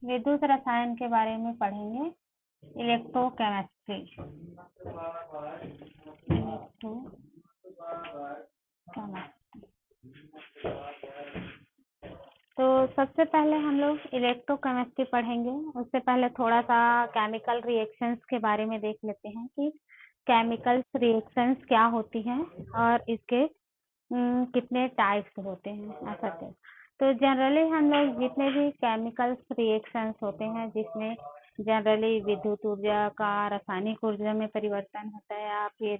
विद्युत रसायन के बारे में पढ़ेंगे। इलेक्ट्रोकेमिस्ट्री। तो सबसे पहले हम लोग इलेक्ट्रोकेमिस्ट्री पढ़ेंगे। उससे पहले थोड़ा सा केमिकल रिएक्शंस के बारे में देख लेते हैं कि केमिकल रिएक्शंस क्या होती हैं और इसके कितने टाइप्स होते हैं, ऐसा क्या। तो जनरली हम लोग जितने भी केमिकल रिएक्शंस होते हैं जिसमें जनरली विद्युत ऊर्जा का रासायनिक ऊर्जा में परिवर्तन होता है, या फिर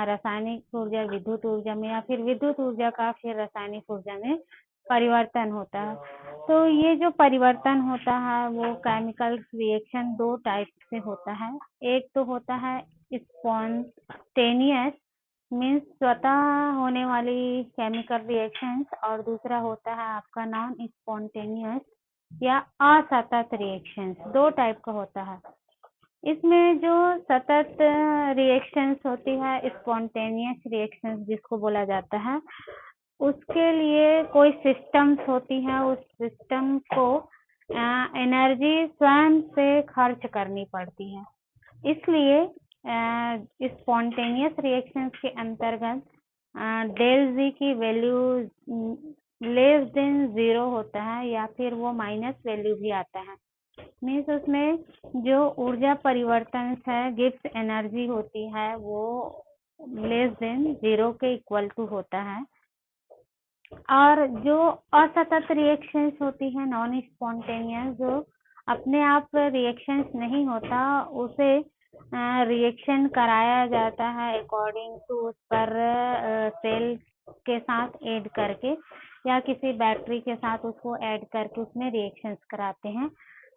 रासायनिक ऊर्जा विद्युत ऊर्जा में, या फिर विद्युत ऊर्जा का फिर रासायनिक ऊर्जा में परिवर्तन होता है। तो ये जो परिवर्तन होता है वो केमिकल रिएक्शन दो टाइप से होता है। एक तो होता है स्पॉन्टेनियस, मीन्स स्वतः होने वाली केमिकल रिएक्शंस, और दूसरा होता है आपका नॉन स्पॉन्टेनियस या असतत रिएक्शंस। दो टाइप का होता है। इसमें जो सतत रिएक्शंस होती है, स्पॉन्टेनियस रिएक्शंस जिसको बोला जाता है, उसके लिए कोई सिस्टम्स होती है, उस सिस्टम को एनर्जी स्वयं से खर्च करनी पड़ती है। इसलिए स्पॉन्टेनियस रिएक्शंस के अंतर्गत डेल जी की वैल्यू लेस देन 0 होता है, या फिर वो माइनस वैल्यू भी आता है। मीन्स उसमें जो ऊर्जा परिवर्तन है, गिब्स एनर्जी होती है, वो लेस देन 0 के इक्वल टू होता है। और जो असतत रिएक्शंस होती है, नॉन स्पॉन्टेनियस, जो अपने आप रिएक्शंस नहीं होता, उसे रिएक्शन कराया जाता है अकॉर्डिंग टू उस पर सेल के साथ ऐड करके या किसी बैटरी के साथ उसको ऐड करके उसमें रिएक्शंस कराते हैं।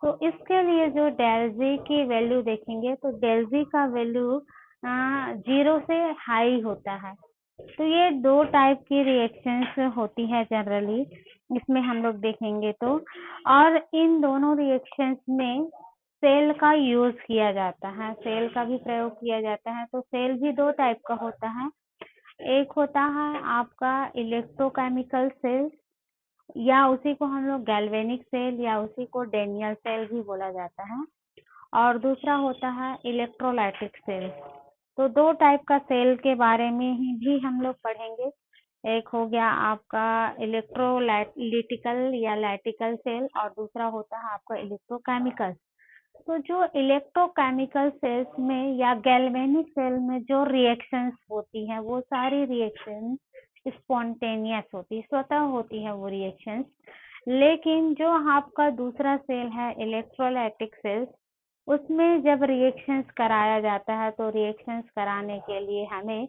तो इसके लिए जो डेल जी की वैल्यू देखेंगे तो डेल जी का वैल्यू 0 से हाई होता है। तो ये दो टाइप की रिएक्शंस होती है जनरली, इसमें हम लोग देखेंगे तो। और इन दोनों रिएक्शंस में सेल का यूज किया जाता है, सेल का भी प्रयोग किया जाता है। तो सेल भी दो टाइप का होता है। एक होता है आपका इलेक्ट्रोकेमिकल सेल, या उसी को हम लोग गैल्वेनिक सेल या उसी को डेनियल सेल भी बोला जाता है, और दूसरा होता है इलेक्ट्रोलाइटिक सेल। तो दो टाइप का सेल के बारे में ही भी हम लोग पढ़ेंगे। एक हो गया आपका इलेक्ट्रोलाइटिकल या लाइटिकल सेल, और दूसरा होता है आपका इलेक्ट्रोकेमिकल। तो जो इलेक्ट्रोकेमिकल सेल्स में या गैल्वेनिक सेल में जो रिएक्शंस होती हैं, वो सारी रिएक्शंस स्पॉन्टेनियस होती है, स्वतः होती है वो रिएक्शंस। लेकिन जो आपका दूसरा सेल है इलेक्ट्रोलाइटिक सेल्स, उसमें जब रिएक्शंस कराया जाता है तो रिएक्शंस कराने के लिए हमें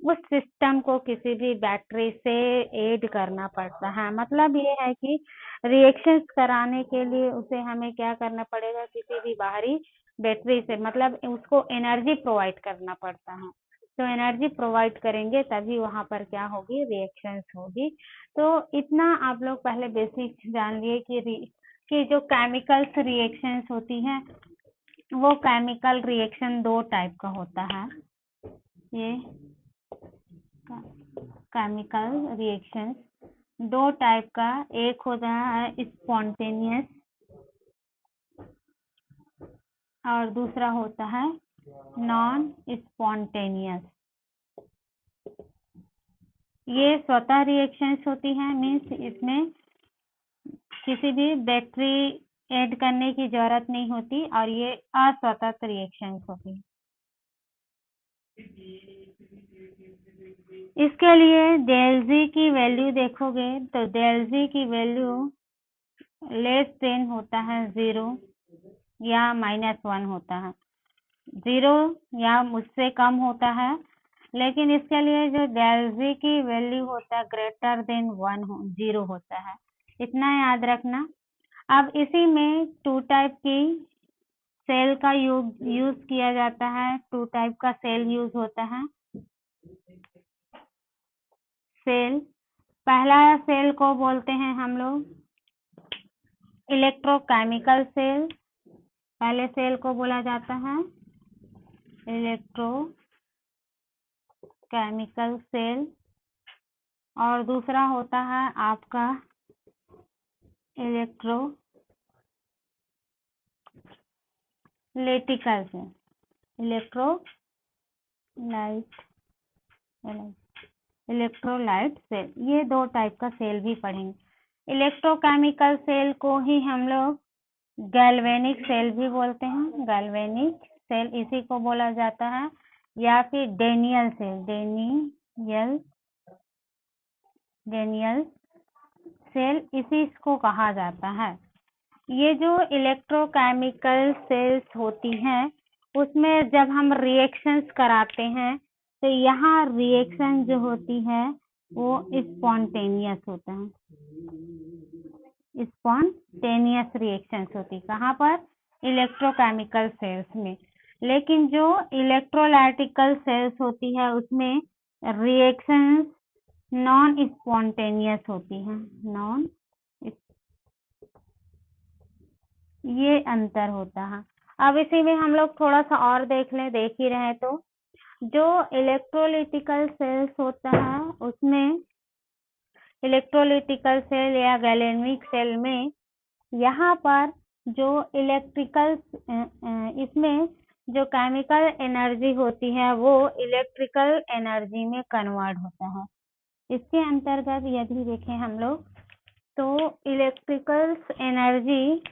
उस सिस्टम को किसी भी बैटरी से ऐड करना पड़ता है। मतलब ये है कि रिएक्शंस कराने के लिए उसे हमें क्या करना पड़ेगा, किसी भी बाहरी बैटरी से, मतलब उसको एनर्जी प्रोवाइड करना पड़ता है। तो एनर्जी प्रोवाइड करेंगे तभी वहां पर क्या होगी, रिएक्शंस होगी। तो इतना आप लोग पहले बेसिक जान लिए कि जो केमिकल्स रिएक्शंस होती हैं वो केमिकल रिएक्शन दो टाइप का होता है। ये केमिकल रिएक्शंस दो टाइप का, एक होता है स्पॉन्टेनियस और दूसरा होता है नॉन स्पॉन्टेनियस। ये स्वतः रिएक्शंस होती हैं, मीन्स इसमें किसी भी बैटरी ऐड करने की जरूरत नहीं होती, और ये असतत रिएक्शंस होती है। इसके लिए डेल जी की वैल्यू देखोगे तो डेल जी की वैल्यू लेस देन होता है 0 या -1 होता है। 0 या उससे कम होता है, लेकिन इसके लिए जो डेल जी की वैल्यू होता है ग्रेटर देन 0 होता है। इतना याद रखना। अब इसी में टू टाइप की सेल का यूज किया जाता है। टू टाइप का सेल यूज होता है। सेल, पहला सेल को बोलते हैं हम लोग इलेक्ट्रोकेमिकल सेल। पहले सेल को बोला जाता है इलेक्ट्रोकेमिकल सेल, और दूसरा होता है आपका इलेक्ट्रोलाइटिकल सेल, इलेक्ट्रोलाइट सेल, ये 2 टाइप का सेल भी पढ़ेंगे। इलेक्ट्रोकेमिकल सेल को ही हम लोग गैल्वेनिक सेल भी बोलते हैं, गैल्वेनिक सेल इसी को बोला जाता है, या फिर डेनियल सेल, डेनियल सेल इसी को कहा जाता है। ये जो इलेक्ट्रोकेमिकल सेल्स होती हैं उसमें जब हम रिएक्शंस कराते हैं तो यहाँ रिएक्शन जो होती है वो स्पॉन्टेनियस होता है, स्पॉन्टेनियस रिएक्शंस होती, कहाँ पर? इलेक्ट्रोकेमिकल सेल्स में। लेकिन जो इलेक्ट्रोलाइटिकल सेल्स होती है उसमें रिएक्शंस नॉन स्पॉन्टेनियस होती हैं, ये अंतर होता है। अब इसी में हम लोग थोड़ा सा और देख ही रहे तो जो इलेक्ट्रोलिटिकल सेल्स होता है उसमें इलेक्ट्रोलिटिकल सेल या गैल्वेनिक सेल में यहाँ पर जो इलेक्ट्रिकल इसमें जो केमिकल एनर्जी होती है वो इलेक्ट्रिकल एनर्जी में कन्वर्ट होता है। इसके अंतर्गत यदि देखें हम लोग तो electrical energy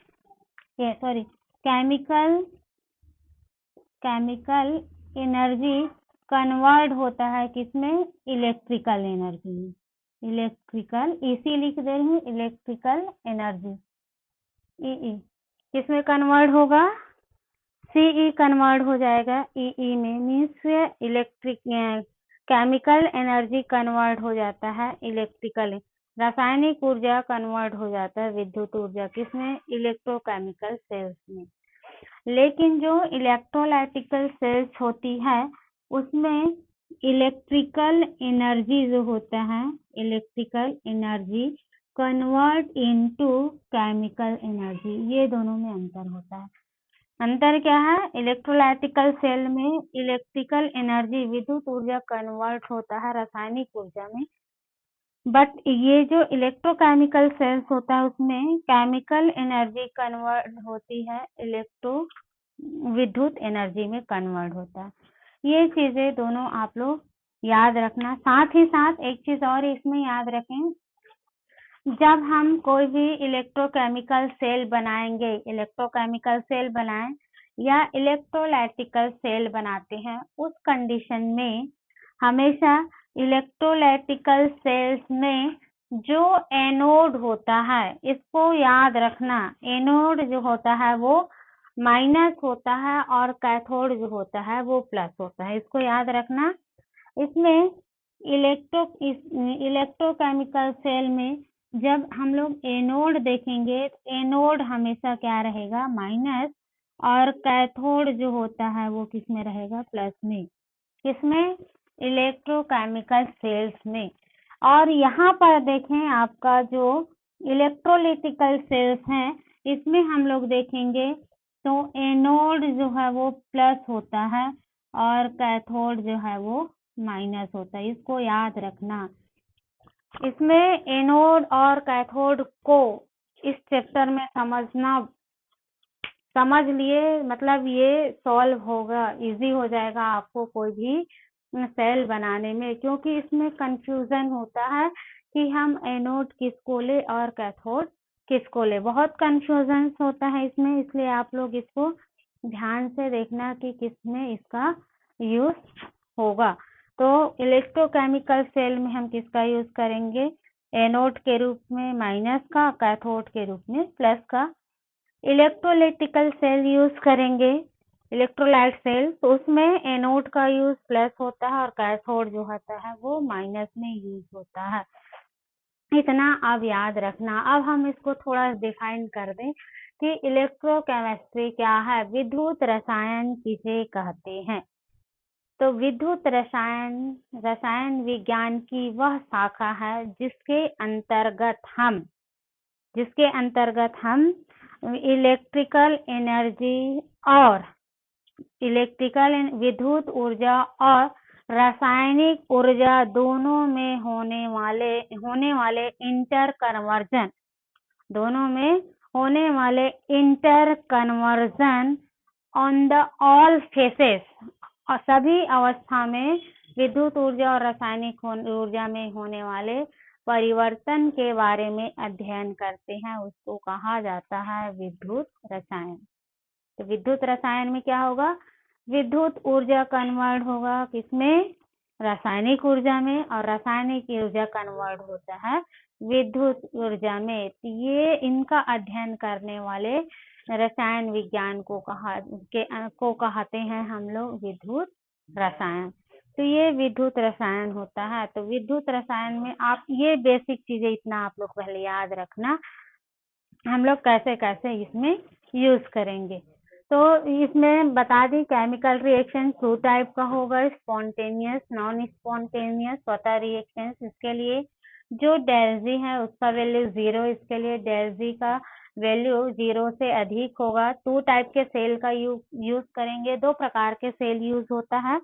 chemical energy convert होता है किसमें? इलेक्ट्रिकल एनर्जी में। इलेक्ट्रिकल इसी लिख दे रही हूँ, इलेक्ट्रिकल एनर्जी ई किसमें कन्वर्ट होगा? सीई कन्वर्ट हो जाएगा ई में, means electric chemical energy convert हो जाता है इलेक्ट्रिकल, रासायनिक ऊर्जा कन्वर्ट हो जाता है विद्युत ऊर्जा, किसमें? इलेक्ट्रोकेमिकल सेल्स में। लेकिन जो इलेक्ट्रोलाइटिकल सेल्स होती है उसमें इलेक्ट्रिकल एनर्जी जो होता है, electrical energy convert into chemical energy, ये दोनों में अंतर होता है। अंतर क्या है? इलेक्ट्रोलाइटिकल सेल में इलेक्ट्रिकल एनर्जी विद्युत ऊर्जा कन्वर्ट होता है रासायनिक ऊर्जा में, बट ये जो इलेक्ट्रोकेमिकल सेल्स होता है उसमें केमिकल एनर्जी कन्वर्ट होती है विद्युत एनर्जी में कन्वर्ट होता है। ये चीजें दोनों आप लोग याद रखना। साथ ही साथ एक चीज और इसमें याद रखें, जब हम कोई भी इलेक्ट्रोकेमिकल सेल बनाएंगे, इलेक्ट्रोकेमिकल सेल बनाएं या इलेक्ट्रोलाइटिकल सेल बनाते हैं, उस कंडीशन में हमेशा इलेक्ट्रोलाइटिकल सेल्स में जो एनोड होता है, इसको याद रखना, एनोड जो होता है वो माइनस होता है और कैथोड जो होता है वो प्लस होता है, इसको याद रखना। इसमें इलेक्ट्रोकेमिकल सेल में जब हम लोग एनोड देखेंगे, एनोड हमेशा क्या रहेगा? माइनस, और कैथोड जो होता है वो किस में रहेगा? प्लस में। किसमें? इलेक्ट्रोकेमिकल सेल्स में। और यहाँ पर देखें आपका जो इलेक्ट्रोलिटिकल सेल्स हैं इसमें हम लोग देखेंगे तो एनोड जो है वो प्लस होता है और कैथोड जो है वो माइनस होता है, इसको याद रखना। इसमें एनोड और कैथोड को इस चैप्टर में समझ लिए, मतलब ये सॉल्व होगा, इजी हो जाएगा आपको कोई भी सेल बनाने में, क्योंकि इसमें कंफ्यूजन होता है कि हम एनोड किसको ले और कैथोड किसको ले, बहुत कंफ्यूजन होता है इसमें, इसलिए आप लोग इसको ध्यान से देखना कि किसमें इसका यूज होगा। तो इलेक्ट्रोकेमिकल सेल में हम किसका यूज करेंगे? एनोड के रूप में माइनस का, कैथोड के रूप में प्लस का। इलेक्ट्रोलाइटिकल सेल यूज करेंगे, इलेक्ट्रोलाइट सेल, तो उसमें एनोड का यूज प्लस होता है और कैथोड जो होता है वो माइनस में यूज होता है। इतना अब याद रखना। अब हम इसको थोड़ा डिफाइन कर दें कि इलेक्ट्रोकेमिस्ट्री क्या है, विद्युत रसायन किसे कहते हैं। तो विद्युत रसायन विज्ञान की वह शाखा है जिसके अंतर्गत हम इलेक्ट्रिकल एनर्जी और विद्युत ऊर्जा और रासायनिक ऊर्जा दोनों में होने वाले इंटर कन्वर्जन दोनों में होने वाले inter conversion on the all faces, और सभी अवस्था में विद्युत ऊर्जा और रासायनिक ऊर्जा में होने वाले परिवर्तन के बारे में अध्ययन करते हैं, उसको कहा जाता है विद्युत रसायन। तो विद्युत रसायन में क्या होगा, विद्युत ऊर्जा कन्वर्ट होगा किसमें, रासायनिक ऊर्जा में, और रासायनिक ऊर्जा कन्वर्ट होता है विद्युत ऊर्जा में। ये इनका अध्ययन करने वाले रसायन विज्ञान को कहते हैं हम लोग विद्युत रसायन। तो ये विद्युत रसायन होता है। तो विद्युत रसायन में आप ये बेसिक चीजें इतना आप लोग पहले याद रखना, हम लोग कैसे कैसे इसमें यूज करेंगे। तो इसमें बता दी केमिकल रिएक्शन 2 टाइप का होगा, स्पॉन्टेनियस, नॉन स्पॉन्टेनियस। स्वतः रिएक्शन, इसके लिए जो डेल जी है उसका वैल्यू 0, इसके लिए डेल जी का वैल्यू 0 से अधिक होगा। 2 टाइप के सेल का यूज करेंगे। 2 प्रकार के सेल यूज होता है,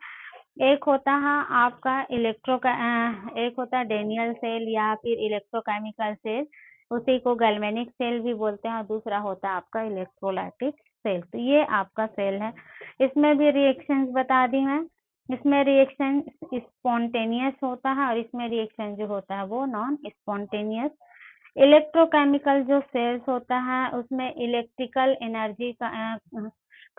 एक होता है आपका एक होता है डेनियल सेल या फिर इलेक्ट्रोकेमिकल सेल, उसी को गैल्वेनिक सेल भी बोलते हैं, और दूसरा होता है आपका इलेक्ट्रोलाइटिक सेल। तो ये आपका सेल है। इसमें भी रिएक्शंस बता दी मैं। इसमें रिएक्शन स्पॉन्टेनियस होता है और इसमें रिएक्शन जो होता है वो नॉन स्पॉन्टेनियस। इलेक्ट्रोकेमिकल जो सेल्स होता है उसमें electrical energy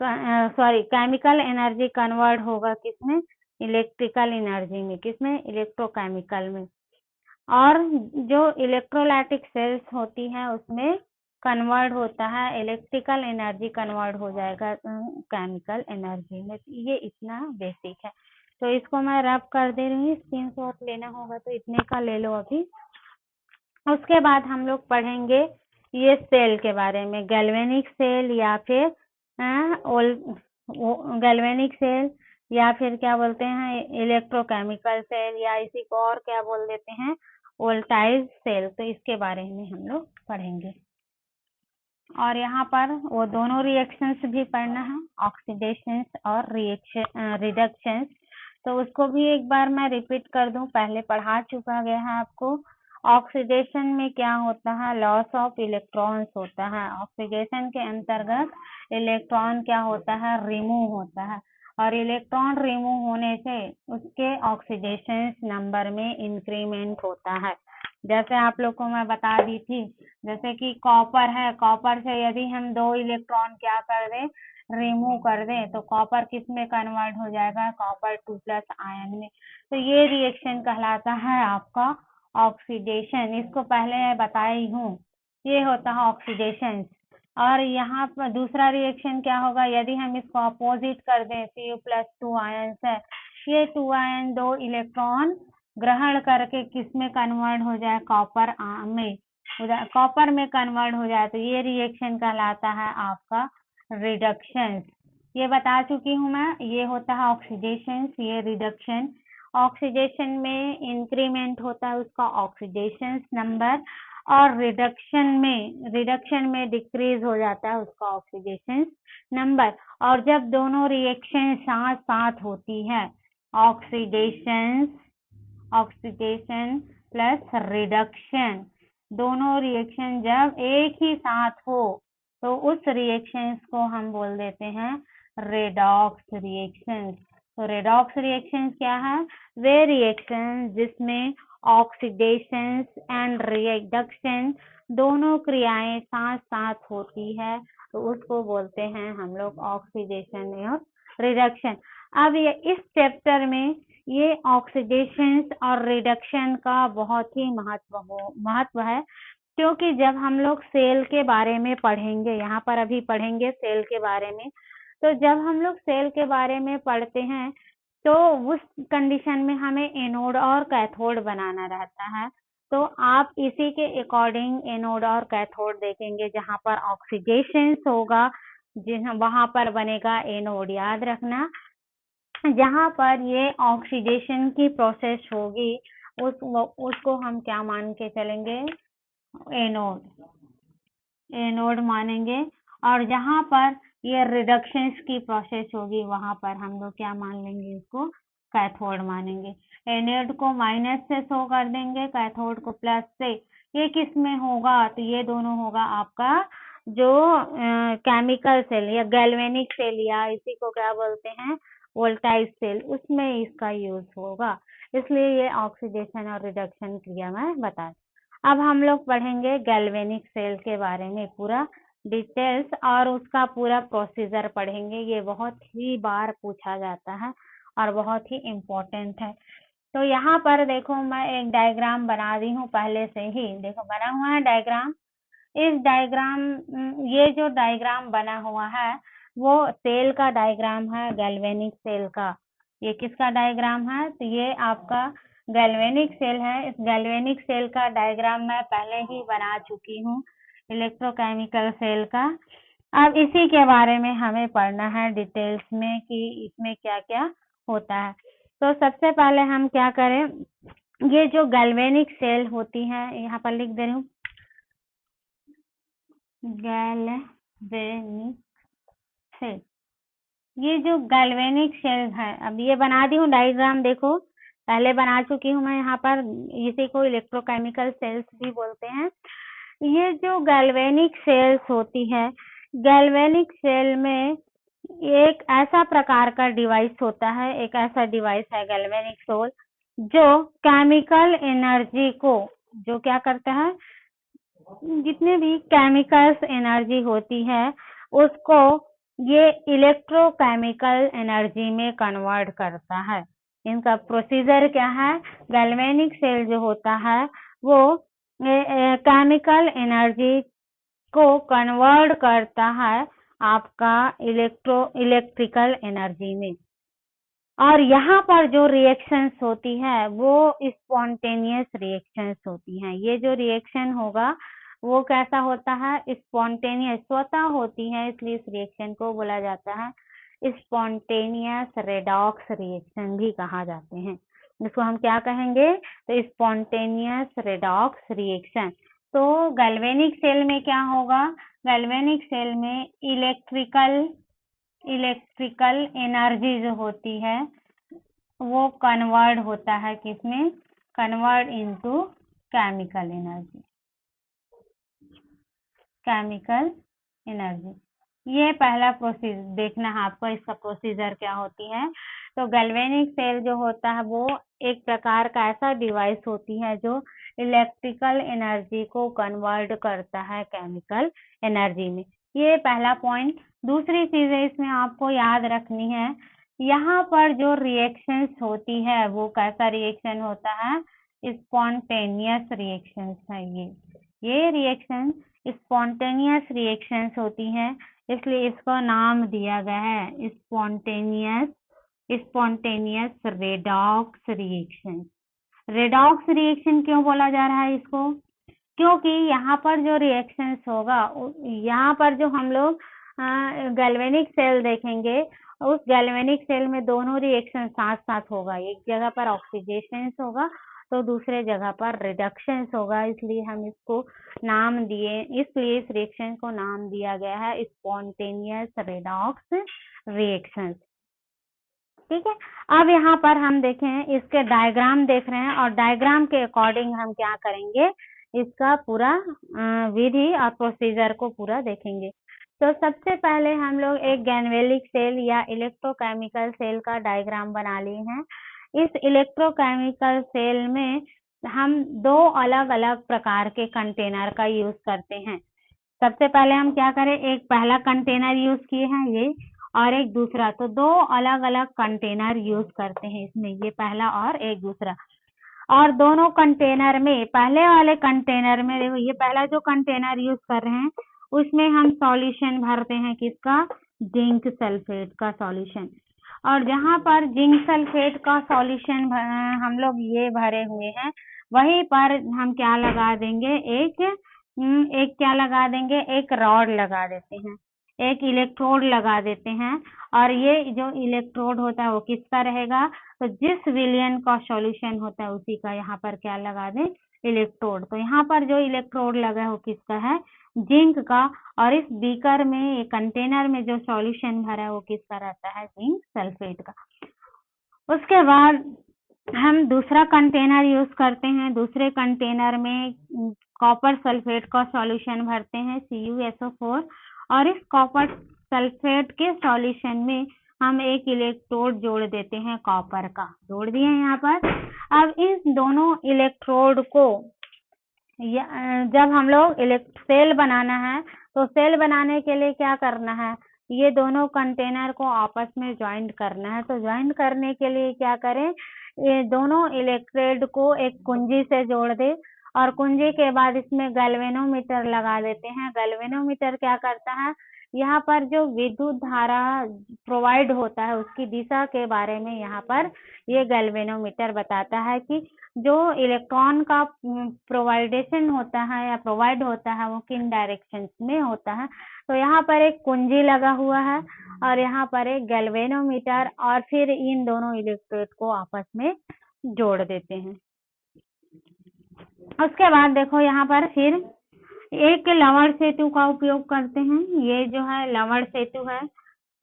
chemical energy convert होगा किसमें, इलेक्ट्रिकल एनर्जी में, किसमें, इलेक्ट्रोकेमिकल में। और जो इलेक्ट्रोलाइटिक सेल्स होती हैं उसमें कन्वर्ट होता है, इलेक्ट्रिकल एनर्जी कन्वर्ट हो जाएगा केमिकल एनर्जी में। ये इतना बेसिक है। तो इसको मैं रब कर दे रही हूँ, स्क्रीनशॉट लेना होगा तो इतने का ले लो अभी। उसके बाद हम लोग पढ़ेंगे ये सेल के बारे में, गैल्वेनिक सेल या फिर गैल्वेनिक सेल या फिर क्या बोलते हैं इलेक्ट्रोकेमिकल सेल, या इसी को और क्या बोल देते हैं वोल्टाइज सेल। तो इसके बारे में हम लोग पढ़ेंगे। और यहाँ पर वो दोनों रिएक्शंस भी पढ़ना है, ऑक्सीडेशन और रिडक्शन। तो उसको भी एक बार मैं रिपीट कर दूं, पहले पढ़ा चुका गया है आपको। ऑक्सीडेशन में क्या होता है, लॉस ऑफ इलेक्ट्रॉन्स होता है। ऑक्सीडेशन के अंतर्गत इलेक्ट्रॉन क्या होता है, रिमूव होता है, और इलेक्ट्रॉन रिमूव होने से उसके ऑक्सीडेशन नंबर में इंक्रीमेंट होता है। जैसे आप लोग को मैं बता दी थी, जैसे कि कॉपर है, कॉपर से यदि हम 2 इलेक्ट्रॉन क्या कर दें, रिमूव कर दें, तो कॉपर किस में कन्वर्ट हो जाएगा, कॉपर 2+ आयन में। तो ये रिएक्शन कहलाता है आपका ऑक्सीडेशन। इसको पहले मैं बताई हूँ, ये होता है ऑक्सीडेशन। और यहाँ पर दूसरा रिएक्शन क्या होगा, यदि हम इसको अपोजिट कर दें, Cu+2 आयन से, ये 2 आयन 2 इलेक्ट्रॉन ग्रहण करके किस में कन्वर्ट हो जाए, कॉपर में, कॉपर में कन्वर्ट हो जाए, तो ये रिएक्शन कहलाता है आपका रिडक्शन। ये बता चुकी हूँ मैं, ये होता है ऑक्सीडेशन, ये रिडक्शन। ऑक्सीडेशन में इंक्रीमेंट होता है उसका ऑक्सीडेशन नंबर, और रिडक्शन में डिक्रीज हो जाता है उसका ऑक्सीडेशन नंबर। और जब दोनों रिएक्शन साथ साथ होती है, ऑक्सीडेशन प्लस रिडक्शन, दोनों रिएक्शन जब एक ही साथ हो तो उस रिएक्शन को हम बोल देते हैं रेडॉक्स रिएक्शन। तो रेडॉक्स रिएक्शन क्या है, वे रिएक्शन जिसमें ऑक्सीडेशन एंड रिडक्शन दोनों क्रियाएं साथ साथ होती है, तो उसको बोलते हैं हम लोग ऑक्सीडेशन और रिडक्शन। अब ये इस चैप्टर में ये ऑक्सीडेशन और रिडक्शन का बहुत ही महत्व है, क्योंकि जब हम लोग सेल के बारे में पढ़ेंगे, यहाँ पर अभी पढ़ेंगे सेल के बारे में, तो जब हम लोग सेल के बारे में पढ़ते हैं तो उस कंडीशन में हमें एनोड और कैथोड बनाना रहता है। तो आप इसी के अकॉर्डिंग एनोड और कैथोड देखेंगे, जहाँ पर ऑक्सीडेशन होगा वहां पर बनेगा एनोड। याद रखना, जहाँ पर ये ऑक्सीडेशन की प्रोसेस होगी उसको हम क्या मान के चलेंगे, एनोड मानेंगे। और जहाँ पर ये रिडक्शन की प्रोसेस होगी वहां पर हम लोग क्या मान लेंगे, इसको कैथोड मानेंगे। एनोड को माइनस से शो कर देंगे, कैथोड को प्लस से। ये किस में होगा, तो ये दोनों होगा आपका जो केमिकल सेल या गैल्वेनिक सेल या इसी को क्या बोलते हैं वोल्टाइक सेल, उसमें इसका यूज होगा। इसलिए ये ऑक्सीडेशन और रिडक्शन क्रिया में बता। अब हम लोग पढ़ेंगे गैल्वेनिक सेल के बारे में पूरा डिटेल्स और उसका पूरा प्रोसीजर पढ़ेंगे। ये बहुत ही बार पूछा जाता है और बहुत ही इम्पोर्टेंट है। तो यहाँ पर देखो मैं एक डायग्राम बना दी हूँ पहले से ही, देखो बना हुआ है डायग्राम। इस डायग्राम ये जो डायग्राम बना हुआ है वो सेल का डायग्राम है, गैल्वेनिक सेल का। ये किसका डायग्राम है, तो ये आपका गैल्वेनिक सेल है। इस गैल्वेनिक सेल का डायग्राम मैं पहले ही बना चुकी हूँ इलेक्ट्रोकेमिकल सेल का। अब इसी के बारे में हमें पढ़ना है डिटेल्स में कि इसमें क्या क्या होता है। तो सबसे पहले हम क्या करें, ये जो गैल्वेनिक सेल होती है, यहाँ पर लिख दे रही हूँ गैल्वेनिक सेल। ये जो गैल्वेनिक सेल है, अब ये बना दी हूँ डायग्राम, देखो पहले बना चुकी हूँ मैं यहाँ पर। इसी को इलेक्ट्रोकेमिकल सेल्स भी बोलते हैं। ये जो गैल्वेनिक सेल्स होती है, गैल्वेनिक सेल में एक ऐसा प्रकार का डिवाइस होता है, एक ऐसा डिवाइस है गैल्वेनिक सेल जो केमिकल एनर्जी को, जो क्या करता है, जितने भी केमिकल्स एनर्जी होती है उसको ये इलेक्ट्रोकेमिकल एनर्जी में कन्वर्ट करता है। इनका प्रोसीजर क्या है, गैल्वेनिक सेल जो होता है वो केमिकल एनर्जी को कन्वर्ट करता है आपका इलेक्ट्रिकल एनर्जी में। और यहाँ पर जो रिएक्शंस होती है वो स्पॉन्टेनियस रिएक्शंस होती हैं। ये जो रिएक्शन होगा वो कैसा होता है, स्पॉन्टेनियस, स्वतः होती है, इसलिए इस रिएक्शन को बोला जाता है स्पॉन्टेनियस रेडॉक्स रिएक्शन भी कहा जाते हैं। इसको हम क्या कहेंगे, तो स्पॉन्टेनियस रेडॉक्स रिएक्शन। तो गैल्वेनिक सेल में क्या होगा, गैल्वेनिक सेल में इलेक्ट्रिकल एनर्जी जो होती है वो कन्वर्ट होता है किसमें, convert into chemical energy. Chemical energy, ये पहला प्रोसीजर देखना है आपको, इसका प्रोसीजर क्या होती है। तो गैल्वेनिक सेल जो होता है वो एक प्रकार का ऐसा डिवाइस होती है जो इलेक्ट्रिकल एनर्जी को कन्वर्ट करता है केमिकल एनर्जी में। ये पहला पॉइंट। दूसरी चीज इसमें आपको याद रखनी है, यहाँ पर जो रिएक्शंस होती है वो कैसा रिएक्शन होता है, स्पॉन्टेनियस रिएक्शंस है। ये रिएक्शन स्पॉन्टेनियस रिएक्शंस होती हैं, इसलिए इसको नाम दिया गया है spontaneous redox reaction. Redox reaction क्यों बोला जा रहा है इसको, क्योंकि यहाँ पर जो रिएक्शंस होगा, यहाँ पर जो हम लोग गैल्वेनिक सेल देखेंगे, उस गैल्वेनिक सेल में दोनों रिएक्शन साथ साथ होगा। एक जगह पर ऑक्सीडेशन होगा तो दूसरे जगह पर रिडक्शन होगा, इसलिए हम इसको नाम दिए, इसलिए इस रिएक्शन को नाम दिया गया है स्पॉन्टेनियस रेडॉक्स रिएक्शन। ठीक है, अब यहाँ पर हम देखें, इसके डायग्राम देख रहे हैं और डायग्राम के अकॉर्डिंग हम क्या करेंगे, इसका पूरा विधि और प्रोसीजर को पूरा देखेंगे। तो सबसे पहले हम लोग एक गैल्वेनिक सेल या इलेक्ट्रोकेमिकल सेल का डायग्राम बना लिए हैं। इस इलेक्ट्रोकेमिकल सेल में हम दो अलग अलग प्रकार के कंटेनर का यूज करते हैं। सबसे पहले हम क्या करें, एक पहला कंटेनर यूज किए हैं ये, और एक दूसरा, तो दो अलग अलग कंटेनर यूज करते हैं इसमें, ये पहला और एक दूसरा। और दोनों कंटेनर में, पहले वाले कंटेनर में देखो, ये पहला जो कंटेनर यूज कर रहे हैं उसमें हम सॉल्यूशन भरते हैं किसका, जिंक सल्फेट का सॉल्यूशन। और जहाँ पर जिंक सल्फेट का सॉल्यूशन हम लोग ये भरे हुए हैं, वहीं पर हम क्या लगा देंगे, एक क्या लगा देंगे, एक रॉड लगा देते हैं, एक इलेक्ट्रोड लगा देते हैं। और ये जो इलेक्ट्रोड होता है वो किसका रहेगा, तो जिस विलयन का सॉल्यूशन होता है उसी का यहाँ पर क्या लगा दें, इलेक्ट्रोड। तो यहाँ पर जो इलेक्ट्रोड लगा है वो किसका है, जिंक का। और इस बीकर में, ये कंटेनर में जो सॉल्यूशन भरा है वो किसका रहता है, जिंक सल्फेट का। उसके बाद हम दूसरा कंटेनर यूज करते हैं। दूसरे कंटेनर में कॉपर सल्फेट का सॉल्यूशन भरते हैं CuSO4 और इस कॉपर सल्फेट के सॉल्यूशन में हम एक इलेक्ट्रोड जोड़ देते हैं कॉपर का, जोड़ दिए यहाँ पर। अब इन दोनों इलेक्ट्रोड को जब हम लोग सेल बनाना है तो सेल बनाने के लिए क्या करना है, ये दोनों कंटेनर को आपस में ज्वाइंट करना है। तो ज्वाइंट करने के लिए क्या करें, ये दोनों इलेक्ट्रोड को एक कुंजी से जोड़ दे और कुंजी के बाद इसमें गैल्वेनोमीटर लगा देते हैं। गैल्वेनोमीटर क्या करता है, यहाँ पर जो विद्युत धारा प्रोवाइड होता है उसकी दिशा के बारे में यहाँ पर ये गैल्वेनोमीटर बताता है कि जो इलेक्ट्रॉन का प्रोवाइडेशन होता है या प्रोवाइड होता है वो किन डायरेक्शन में होता है। तो यहाँ पर एक कुंजी लगा हुआ है और यहाँ पर एक गैल्वेनोमीटर और फिर इन दोनों इलेक्ट्रोड को आपस में जोड़ देते हैं। उसके बाद देखो यहाँ पर फिर एक लवण सेतु का उपयोग करते हैं। ये जो है लवण सेतु है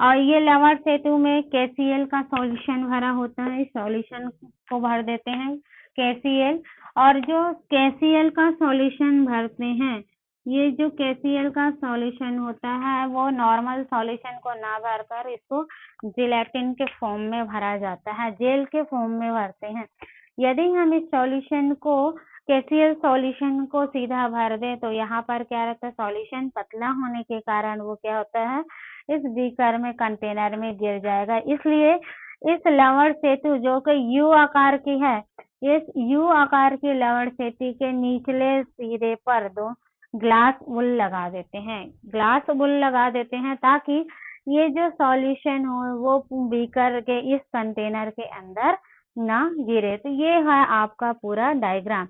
और ये लवण सेतु में KCl का सॉल्यूशन भरा होता है। इस सॉल्यूशन को भर देते हैं KCl, और जो KCl का सॉल्यूशन भरते हैं, ये जो KCl का सॉल्यूशन होता है वो नॉर्मल सॉल्यूशन को ना भरकर इसको जिलेटिन के फॉर्म में भरा जाता है, जेल के फॉर्म में भरते हैं। यदि हम इस सॉल्यूशन को KCl सॉल्यूशन को सीधा भर दे तो यहाँ पर क्या रहता है, सॉल्यूशन पतला होने के कारण वो क्या होता है, इस बीकर में कंटेनर में गिर जाएगा। इसलिए इस लवण सेतु जो कि U आकार की है, इस U आकार की लवण सेतु के निचले सिरे पर दो ग्लास वुल लगा देते हैं। ग्लास वुल लगा देते हैं ताकि ये जो सॉल्यूशन हो वो बीकर के इस कंटेनर के अंदर ना गिरे। तो ये है आपका पूरा डायग्राम।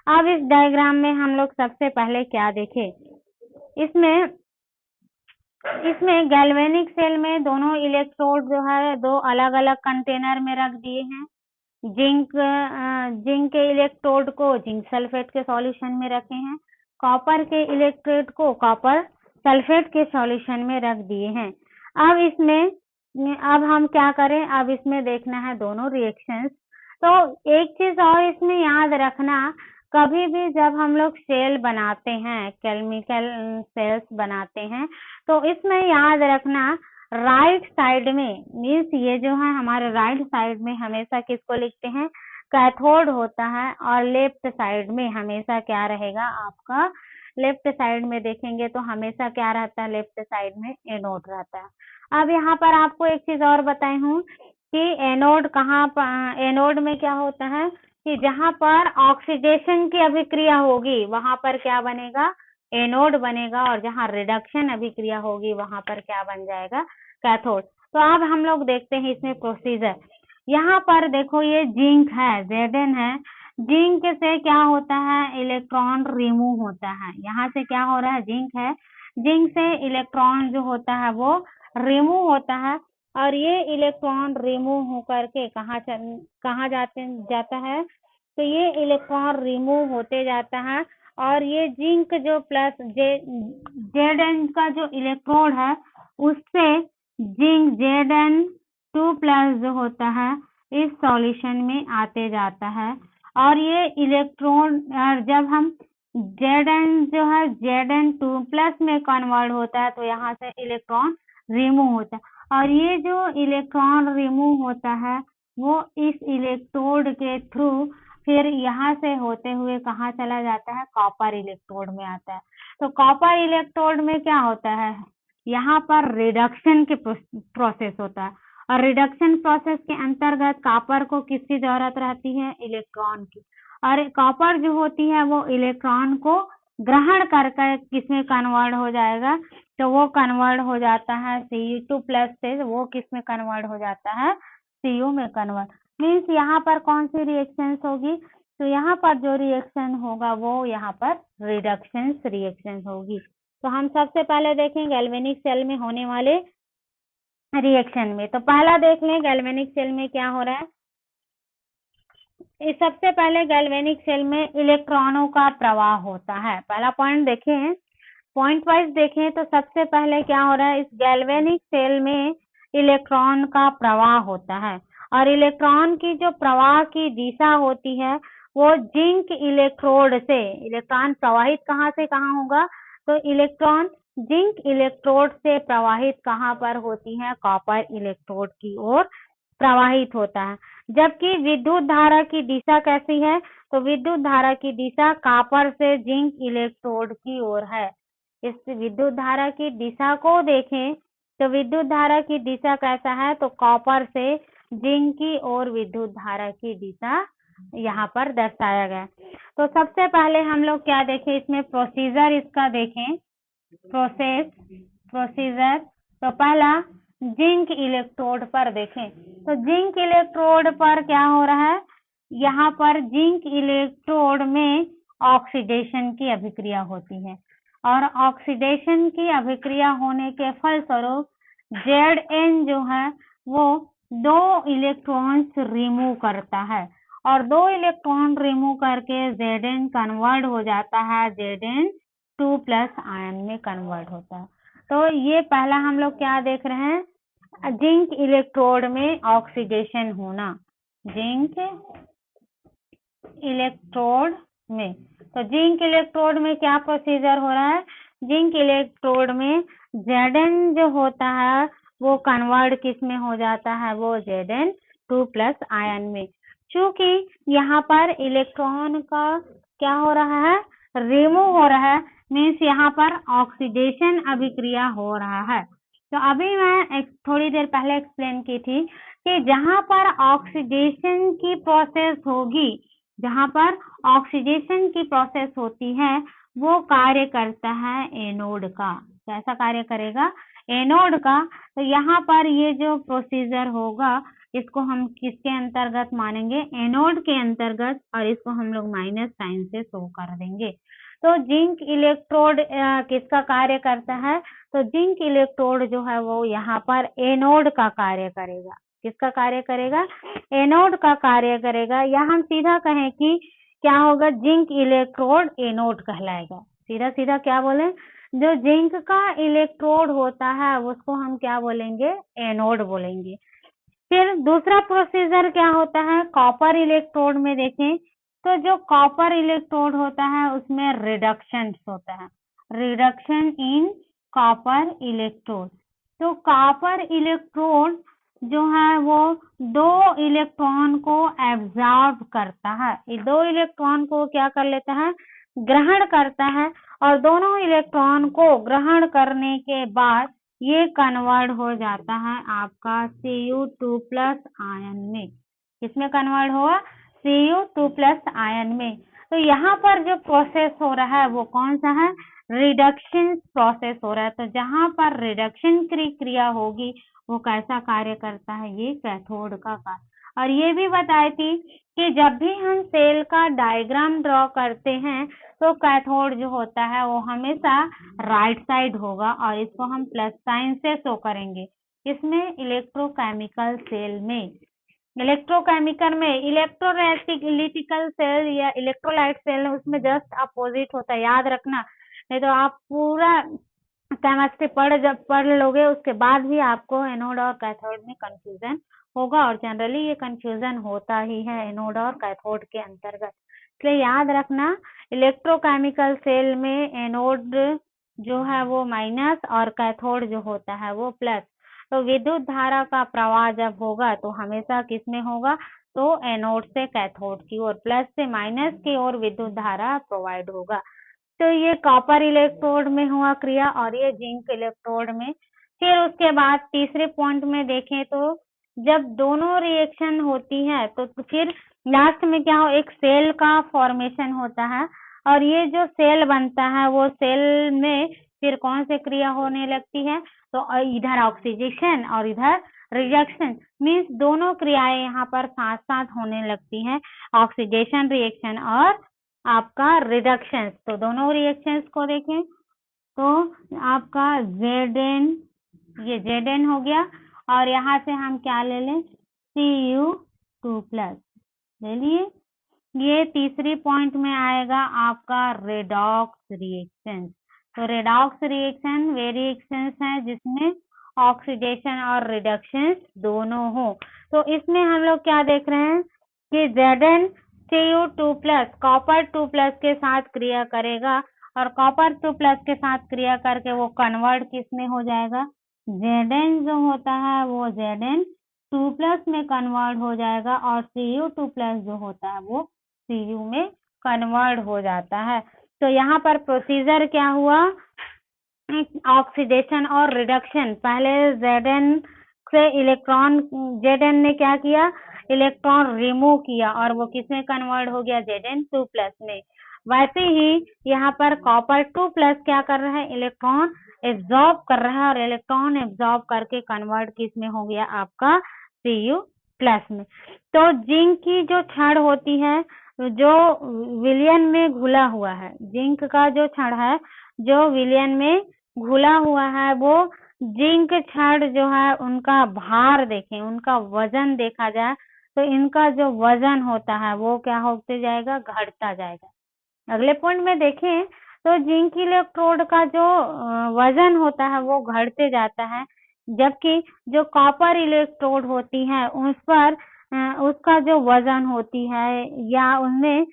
अब इस डायग्राम में हम लोग सबसे पहले क्या देखें, इसमें गैल्वेनिक सेल में दोनों इलेक्ट्रोड जो है दो अलग अलग कंटेनर में रख दिए हैं। जिंक के इलेक्ट्रोड को जिंक सल्फेट के सॉल्यूशन में रखे हैं, कॉपर के इलेक्ट्रोड को कॉपर सल्फेट के सॉल्यूशन में रख दिए हैं। अब हम क्या करें, अब इसमें देखना है दोनों रिएक्शंस। तो एक चीज और इसमें याद रखना, कभी भी जब हम लोग सेल बनाते हैं, केमिकल सेल्स बनाते हैं, तो इसमें याद रखना राइट साइड में, मीन्स ये जो है हमारे राइट साइड में हमेशा किसको लिखते हैं, कैथोड होता है, और लेफ्ट साइड में हमेशा क्या रहेगा आपका, लेफ्ट साइड में देखेंगे तो हमेशा क्या रहता है, लेफ्ट साइड में एनोड रहता है। अब यहाँ पर आपको एक चीज और बताई हूँ कि एनोड में क्या होता है कि जहां पर ऑक्सीडेशन की अभिक्रिया होगी वहां पर क्या बनेगा, एनोड बनेगा, और जहां रिडक्शन अभिक्रिया होगी वहां पर क्या बन जाएगा, कैथोड। तो अब हम लोग देखते हैं इसमें प्रोसीजर। यहाँ पर देखो ये जिंक है, Zn है, जिंक से क्या होता है, इलेक्ट्रॉन रिमूव होता है। यहाँ से क्या हो रहा है, जिंक है, जिंक से इलेक्ट्रॉन जो होता है वो रिमूव होता है, और ये इलेक्ट्रॉन रिमूव होकर के कहाँ जाता है, तो ये इलेक्ट्रॉन रिमूव होते जाता है, और ये जिंक जो प्लस Zn का जो इलेक्ट्रोड है उससे जिंक Zn2+ जो होता है इस सॉल्यूशन में आते जाता है, और ये इलेक्ट्रॉन जब हम Zn जो है Zn2+ में कन्वर्ट होता है तो यहाँ से इलेक्ट्रॉन रिमूव होता है, और ये जो इलेक्ट्रॉन रिमूव होता है वो इस इलेक्ट्रोड के थ्रू फिर यहाँ से होते हुए कहाँ चला जाता है, कॉपर इलेक्ट्रोड में आता है। तो कॉपर इलेक्ट्रोड में क्या होता है, यहाँ पर रिडक्शन के प्रोसेस होता है, और रिडक्शन प्रोसेस के अंतर्गत कॉपर को किसकी जरूरत रहती है, इलेक्ट्रॉन की, और कॉपर जो होती है वो इलेक्ट्रॉन को ग्रहण करके किसमें कन्वर्ट हो जाएगा, तो वो कन्वर्ट हो जाता है Cu2+ से, वो किसमें कन्वर्ट हो जाता है, Cu में कन्वर्ट। मीन्स यहाँ पर कौन सी रिएक्शन होगी, तो यहाँ पर जो रिएक्शन होगा वो यहाँ पर रिडक्शन रिएक्शन होगी। तो हम सबसे पहले देखें गैल्वेनिक सेल में होने वाले रिएक्शन में। तो पहला देख लें गैल्वेनिक सेल में क्या हो रहा है। सबसे पहले गैल्वेनिक सेल में इलेक्ट्रॉनों का प्रवाह होता है। पहला पॉइंट देखें, पॉइंट वाइज देखें तो सबसे पहले क्या हो रहा है, इस गैल्वेनिक सेल में इलेक्ट्रॉन का प्रवाह होता है, और इलेक्ट्रॉन की जो प्रवाह की दिशा होती है वो जिंक इलेक्ट्रोड से, इलेक्ट्रॉन प्रवाहित कहाँ से कहाँ होगा, तो इलेक्ट्रॉन जिंक इलेक्ट्रोड से प्रवाहित कहाँ पर होती है, कॉपर इलेक्ट्रोड की ओर प्रवाहित होता है। जबकि विद्युत धारा की दिशा कैसी है, तो विद्युत धारा की दिशा कॉपर से जिंक इलेक्ट्रोड की ओर है। इस विद्युत धारा की दिशा को देखें तो विद्युत धारा की दिशा कैसा है, तो कॉपर से जिंक की ओर विद्युत धारा की दिशा यहाँ पर दर्शाया गया। तो सबसे पहले हम लोग क्या देखें, इसमें प्रोसीजर इसका देखें, प्रोसीजर। तो पहला जिंक इलेक्ट्रोड पर देखें, तो जिंक इलेक्ट्रोड पर क्या हो रहा है, यहाँ पर जिंक इलेक्ट्रोड में ऑक्सीडेशन की अभिक्रिया होती है और ऑक्सीडेशन की अभिक्रिया होने के फलस्वरूप Zn जो है वो 2 इलेक्ट्रॉन्स रिमूव करता है और 2 इलेक्ट्रॉन रिमूव करके Zn कन्वर्ट हो जाता है, Zn2+ आयन में कन्वर्ट होता है। तो ये पहला हम लोग क्या देख रहे हैं, जिंक इलेक्ट्रोड में ऑक्सीडेशन होना, जिंक इलेक्ट्रोड में। तो जिंक इलेक्ट्रोड में क्या प्रोसीजर हो रहा है, जिंक इलेक्ट्रोड में Zn जो होता है वो कन्वर्ट किस में हो जाता है, वो Zn2+ आयन में। चूंकि यहाँ पर इलेक्ट्रॉन का क्या हो रहा है, रिमूव हो रहा है, मीन्स यहाँ पर ऑक्सीडेशन अभिक्रिया हो रहा है। तो अभी मैं थोड़ी देर पहले एक्सप्लेन की थी कि जहाँ पर ऑक्सीडेशन की प्रोसेस होगी, जहाँ पर ऑक्सीडेशन की प्रोसेस होती है वो कार्य करता है एनोड का। कैसा कार्य करेगा, एनोड का। तो यहाँ पर ये जो प्रोसीजर होगा इसको हम किसके अंतर्गत मानेंगे, एनोड के अंतर्गत, और इसको हम लोग माइनस साइन से शो कर देंगे। तो जिंक इलेक्ट्रोड किसका कार्य करता है, तो जिंक इलेक्ट्रोड जो है वो यहाँ पर एनोड का कार्य करेगा। किसका कार्य करेगा, एनोड का कार्य करेगा, या हम सीधा कहें कि क्या होगा, जिंक इलेक्ट्रोड एनोड कहलाएगा। सीधा सीधा क्या बोले, जो जिंक का इलेक्ट्रोड होता है उसको हम क्या बोलेंगे, एनोड बोलेंगे। फिर दूसरा प्रोसीजर क्या होता है, कॉपर इलेक्ट्रोड में देखें तो जो कॉपर इलेक्ट्रोड होता है उसमें रिडक्शन होता है, रिडक्शन इन कॉपर इलेक्ट्रोड। तो कॉपर इलेक्ट्रोड जो है वो 2 इलेक्ट्रॉन को एब्जॉर्ब करता है, ये 2 इलेक्ट्रॉन को क्या कर लेता है, ग्रहण करता है, और दोनों इलेक्ट्रॉन को ग्रहण करने के बाद ये कन्वर्ट हो जाता है आपका Cu2+ आयन में। किसमें कन्वर्ट हुआ, Cu2+ आयन में। तो यहाँ पर जो प्रोसेस हो रहा है वो कौन सा है, रिडक्शन प्रोसेस हो रहा है। तो जहाँ पर रिडक्शन की क्रिया होगी वो कैसा कार्य करता है, ये कैथोड का कार्य। और ये भी बताई थी कि जब भी हम सेल का डायग्राम ड्रॉ करते हैं तो कैथोड जो होता है वो हमेशा राइट साइड होगा और इसको हम प्लस साइन से शो करेंगे। इसमें इलेक्ट्रोकेमिकल सेल में, इलेक्ट्रोकेमिकल में इलेक्ट्रोलाइटिकल सेल या इलेक्ट्रोलाइट सेल उसमें जस्ट अपोजिट होता है, याद रखना, नहीं तो आप पूरा केमिस्ट्री पढ़ लोगे उसके बाद भी आपको एनोड और कैथोड में कंफ्यूजन होगा, और जनरली ये कंफ्यूजन होता ही है एनोड और कैथोड के अंतर्गत। इसलिए याद रखना, इलेक्ट्रोकेमिकल सेल में एनोड जो है वो माइनस और कैथोड जो होता है वो प्लस। तो विद्युत धारा का प्रवाह जब होगा तो हमेशा किस में होगा, तो एनोड से कैथोड की ओर, प्लस से माइनस की ओर विद्युत धारा प्रोवाइड होगा। तो ये कॉपर इलेक्ट्रोड में हुआ क्रिया और ये जिंक इलेक्ट्रोड में। फिर उसके बाद तीसरे पॉइंट में देखें तो जब दोनों रिएक्शन होती है तो फिर लास्ट में क्या हो, एक सेल का फॉर्मेशन होता है, और ये जो सेल बनता है वो सेल में फिर कौन सी क्रिया होने लगती है, तो इधर ऑक्सीडेशन और इधर रिडक्शन, मीन्स दोनों क्रियाएं यहाँ पर साथ साथ होने लगती हैं, ऑक्सीडेशन रिएक्शन और आपका रिडक्शन। तो दोनों रिएक्शंस को देखें तो आपका Zn, ये Zn हो गया, और यहाँ से हम क्या ले लें, Cu2+ ले लिए। ये तीसरी पॉइंट में आएगा आपका रेडॉक्स रिएक्शन। तो रेडॉक्स रिएक्शन वे रिएक्शंस हैं जिसमें ऑक्सीडेशन और रिडक्शन दोनों हो। तो इसमें हम लोग क्या देख रहे हैं कि ZnCu2+ कॉपर 2+ के साथ क्रिया करेगा और कॉपर 2+ के साथ क्रिया करके वो कन्वर्ट किस में हो जाएगा, Zn जो होता है वो Zn2+ में कन्वर्ट हो जाएगा और Cu2+ जो होता है वो Cu में कन्वर्ट हो जाता है। तो यहाँ पर प्रोसीजर क्या हुआ, ऑक्सीडेशन और रिडक्शन। पहले Zn से इलेक्ट्रॉन, Zn ने क्या किया, इलेक्ट्रॉन रिमूव किया और वो किसमें कन्वर्ट हो गया, Zn2+ में। वैसे ही यहाँ पर कॉपर 2+ क्या कर रहा है, इलेक्ट्रॉन एब्जॉर्ब कर रहा है और इलेक्ट्रॉन एब्जॉर्ब करके कन्वर्ट किस में हो गया, आपका Cu+ में। तो जिंक की जो छड़ होती है जो विलयन में घुला हुआ है, जिंक का जो छड़ है जो विलयन में घुला हुआ है, वो जिंक छड़ जो है उनका भार देखें, उनका वजन देखा जाए तो इनका जो वजन होता है वो क्या होते जाएगा, घटता जाएगा। अगले पॉइंट में देखें तो जिंक इलेक्ट्रोड का जो वजन होता है वो घटते जाता है, जबकि जो कॉपर इलेक्ट्रोड होती है उस पर उसका जो वजन होती है या उनमें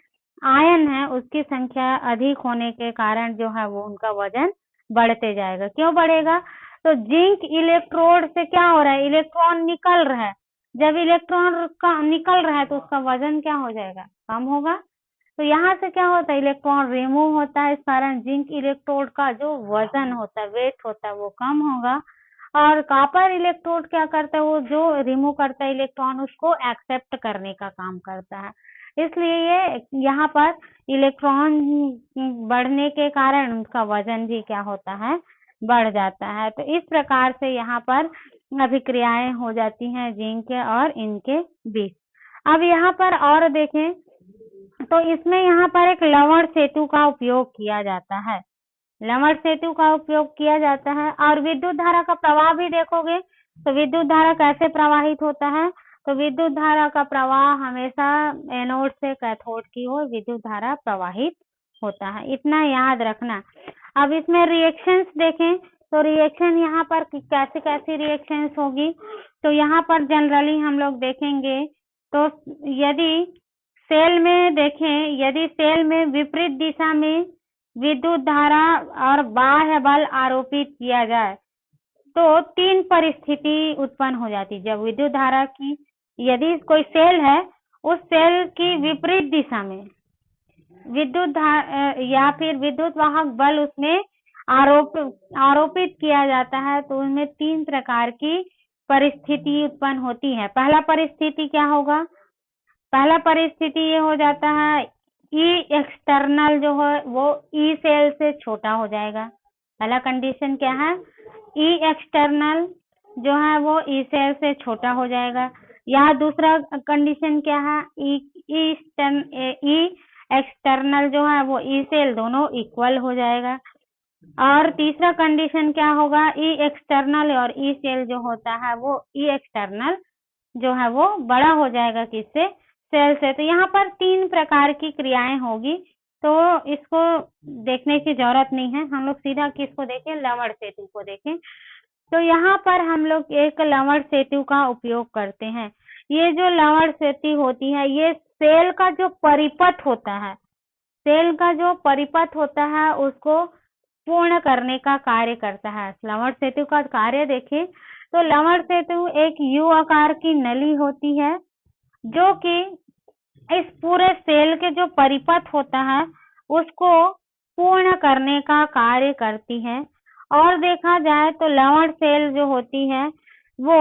आयन है उसकी संख्या अधिक होने के कारण जो है वो उनका वजन बढ़ते जाएगा। क्यों बढ़ेगा, तो जिंक इलेक्ट्रोड से क्या हो रहा है, इलेक्ट्रॉन निकल रहा है। जब इलेक्ट्रॉन का निकल रहा है तो उसका वजन क्या हो जाएगा, कम होगा। तो यहाँ से क्या होता है, इलेक्ट्रॉन रिमूव होता है, इस कारण जिंक इलेक्ट्रोड का जो वजन होता है, वेट होता है, वो कम होगा। और कॉपर इलेक्ट्रोड क्या करता है, वो जो रिमूव करता है इलेक्ट्रॉन उसको एक्सेप्ट करने का काम करता है। इसलिए ये यहाँ पर इलेक्ट्रॉन बढ़ने के कारण उसका वजन भी क्या होता है, बढ़ जाता है। तो इस प्रकार से यहाँ पर अभिक्रियाएं हो जाती हैं जिंक और इनके बीच। अब यहाँ पर और देखें तो इसमें यहाँ पर एक लवण सेतु का उपयोग किया जाता है, लवण सेतु का उपयोग किया जाता है। और विद्युत धारा का प्रवाह भी देखोगे तो विद्युत धारा कैसे प्रवाहित होता है, तो विद्युत धारा का प्रवाह हमेशा एनोड से कैथोड की ओर विद्युत धारा प्रवाहित होता है, इतना याद रखना। अब इसमें रिएक्शंस देखें तो रिएक्शन यहाँ पर कैसी कैसी रिएक्शंस होगी, तो यहाँ पर जनरली हम लोग देखेंगे तो यदि सेल में देखें, यदि सेल में विपरीत दिशा में विद्युत धारा और बाह्य बल आरोपित किया जाए तो तीन परिस्थिति उत्पन्न हो जाती। जब विद्युत धारा की, यदि कोई सेल है उस सेल की विपरीत दिशा में विद्युत धारा या फिर विद्युत वाहक बल उसमें आरोपित किया जाता है तो उनमें तीन प्रकार की परिस्थिति उत्पन्न होती है। पहला परिस्थिति क्या होगा, पहला परिस्थिति ये हो जाता है ई एक्सटर्नल जो है वो ई सेल से छोटा हो जाएगा। पहला कंडीशन क्या है, ई एक्सटर्नल जो है वो ई सेल से छोटा हो जाएगा। या दूसरा कंडीशन क्या है, ई एक्सटर्नल जो है वो ई सेल दोनों इक्वल हो जाएगा। और तीसरा कंडीशन क्या होगा, ई एक्सटर्नल और ई सेल जो होता है वो ई एक्सटर्नल जो है वो बड़ा हो जाएगा किससे, सेल से। तो यहाँ पर तीन प्रकार की क्रियाएं होगी, तो इसको देखने की जरूरत नहीं है, हम लोग सीधा किसको देखें, लवण सेतु को देखें। तो यहाँ पर हम लोग एक लवण सेतु का उपयोग करते हैं। ये जो लवण सेतु होती है ये सेल का जो परिपथ होता है, सेल का जो परिपथ होता है उसको पूर्ण करने का कार्य करता है। लवण सेतु का कार्य देखें तो लवण सेतु एक यू आकार की नली होती है जो कि इस पूरे सेल के जो परिपथ होता है उसको पूर्ण करने का कार्य करती है। और देखा जाए तो लवण सेल जो होती है वो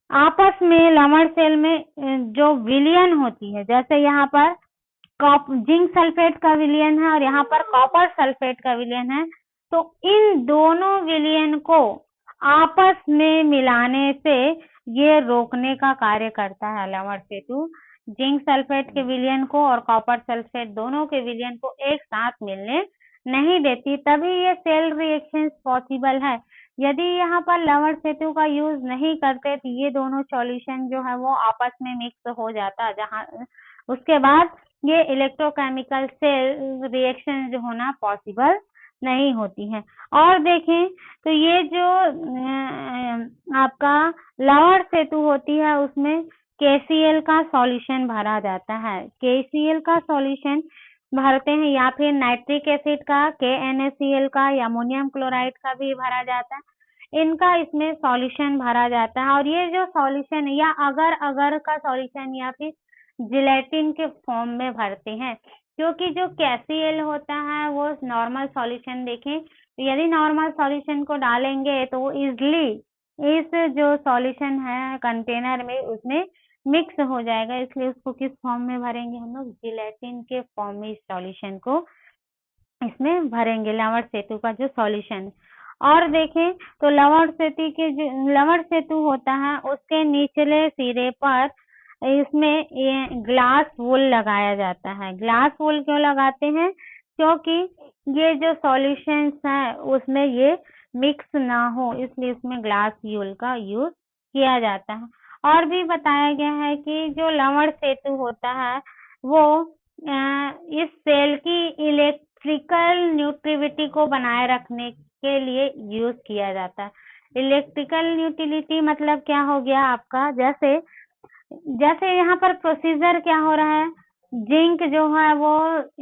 आपस में, लवण सेल में जो विलयन होती है, जैसे यहाँ पर जिंक सल्फेट का विलयन है और यहाँ पर कॉपर सल्फेट का विलयन है, तो इन दोनों विलयन को आपस में मिलाने से ये रोकने का कार्य करता है लवण सेतु। जिंक सल्फेट के विलयन को और कॉपर सल्फेट दोनों के विलयन को एक साथ मिलने नहीं देती, तभी ये सेल रिएक्शन पॉसिबल है। यदि यहाँ पर लवण सेतु का यूज नहीं करते तो ये दोनों सॉल्यूशन जो है वो आपस में मिक्स हो जाता, जहाँ उसके बाद ये इलेक्ट्रोकेमिकल सेल रिएक्शन जो होना पॉसिबल नहीं होती है। और देखें तो ये जो आपका लोअर सेतु होती है उसमें KCl का सॉल्यूशन भरा जाता है। KCl का सॉल्यूशन भरते हैं या फिर नाइट्रिक एसिड का, KNaCl का या अमोनियम क्लोराइड का भी भरा जाता है। इनका इसमें सॉल्यूशन भरा जाता है और ये जो सॉल्यूशन या अगर का सॉल्यूशन या फिर जिलेटिन के फॉर्म में भरते हैं, क्योंकि जो KCl होता है वो नॉर्मल सॉल्यूशन देखें तो यदि नॉर्मल सॉल्यूशन को डालेंगे तो वो इजली इस जो सॉल्यूशन है कंटेनर में उसमें मिक्स हो जाएगा, इसलिए उसको किस फॉर्म में भरेंगे हम लोग, जिलेटिन के फॉर्म में इस सॉल्यूशन को इसमें भरेंगे, लवण सेतु का जो सॉल्यूशन। और देखें तो लवण सेतु के जो लवण सेतु होता है उसके निचले सिरे पर इसमें ये ग्लास वूल लगाया जाता है। ग्लास वूल क्यों लगाते हैं? क्योंकि ये जो सॉल्यूशंस है उसमें ये मिक्स ना हो, इसलिए इसमें ग्लास वूल का यूज किया जाता है। और भी बताया गया है कि जो लवण सेतु होता है वो इस सेल की इलेक्ट्रिकल न्यूट्रिविटी को बनाए रखने के लिए यूज किया जाता है। इलेक्ट्रिकल न्यूट्रिलिटी मतलब क्या हो गया आपका, जैसे जैसे यहाँ पर प्रोसीजर क्या हो रहा है, जिंक जो है वो